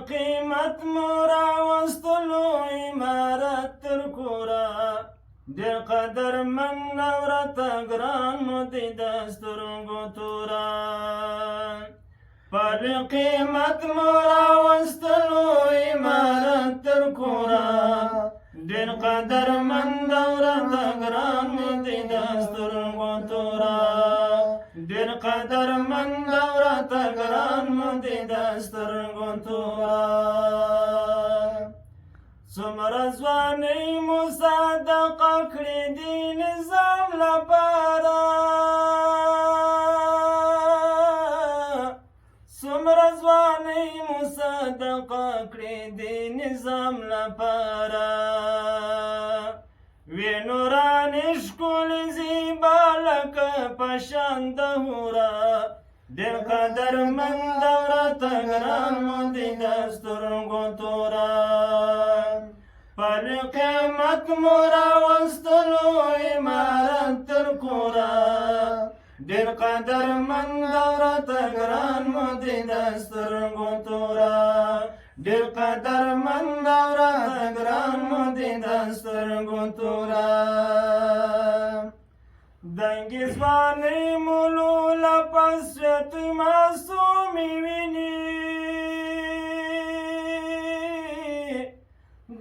قیمت مورا وستلو عمارت تر کورا ډېر قدرمند او راته ګران مو دی د سترګو تورا پر قیمت مورا وستلو عمارت تر کورا ډېر قدرمند او راته ګران مو دی د سترګو تورا ډېر قدرمند او راته ګران مو دی د سترګو تورا څومره ځوانۍ مو صدقه کړې دي نظام لپاره څومره ځوانۍ مو صدقه کړې دي نظام لپاره وې نورانې ښکلې زیبا لکه په شان د حوره ډېر قدرمند او راته ګران مو دی د سترګو توره پر قیمت مو راوستلو عمارت تر کوره ډېر قدرمند او راته ګران مو دی د سترګو توره ډېر قدرمند او راته ګران مو دی د سترګو توره دنګې ځوانۍ مو لوله په سوېتوی معصومې ویني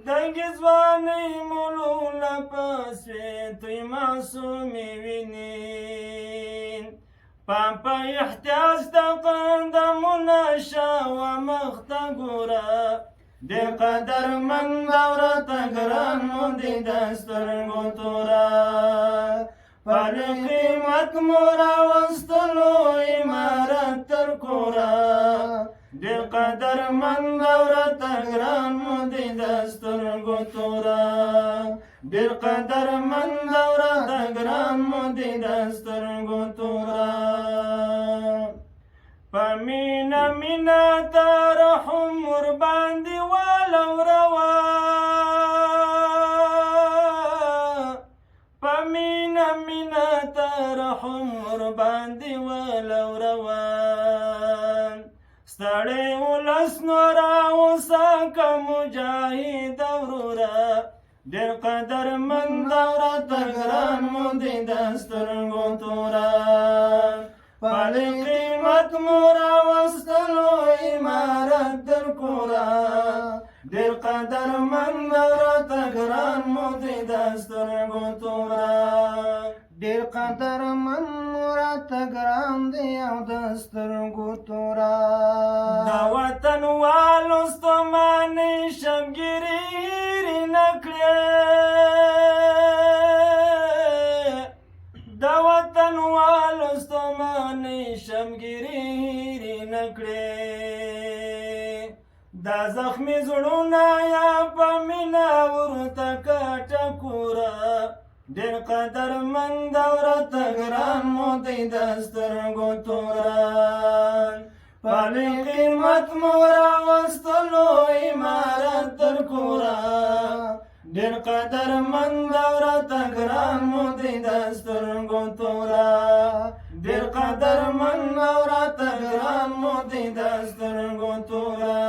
دنګې ځوانۍ مو لوله په سوېتوی معصومې ویني پام په احتیاج د قدمونه شاوه مخ ته ګوره ډېر قدرمند او راته ګران مو دی د سترګو توره پر قیمت مو راوستلو عمارت تر کوره ډېر قدرمند او راته ګران مو دی د سترګو توره ډېر قدرمند او راته ګران مو دی د سترګو توره په مینه مینه ترحم ورباندې ولوروه په مینه مینه ترحم ورباندې ولوروه ستړی ولس نو راوسه که مجاهد وروره ډېر قدرمند او راته ګران مو دی د سترګو توره پر قیمت مو راوستلو عمارت در کوره ډېر قدرمند او راته ګران مو دی د سترګو توره ډېر قدرمند مو راته ګران دی او د سترګو توره د وطن والو ستومانۍ شبګیرې هېرې نه کړې د وطن والو ستومانۍ شبګیرې هېرې نه کړې دا زخمي زړونه یا په مینه ورته کټه کوره ډېر قدرمند او راته ګران مو دی د سترګو توره پر قیمت مو راوستلو عمارت تر کوره ډېر قدرمند او راته ګران مو دی د سترګو توره ډېر قدرمند او راته ګران مو دی د سترګو توره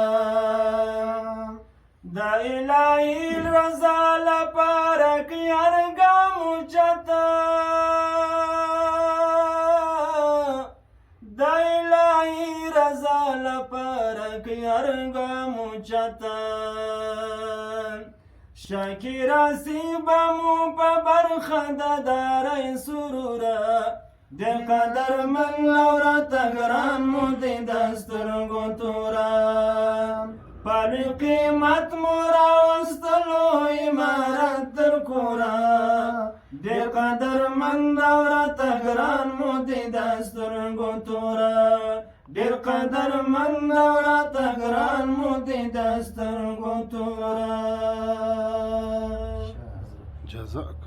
د الهي رضا لپاره که هر ګام اوچته د الهي رضا لپاره که هر ګام اوچته شاکره سی به مو په برخه د دارۍ سروره ډېر قدرمند او راته ګران مو دی د سترګو توره پر قیمت مو راوستلو عمارت تر کوره ډېر قدرمند او راته ګران مو دی د سترګو توره ډېر قدرمند او راته ګران مو دی د سترګو توره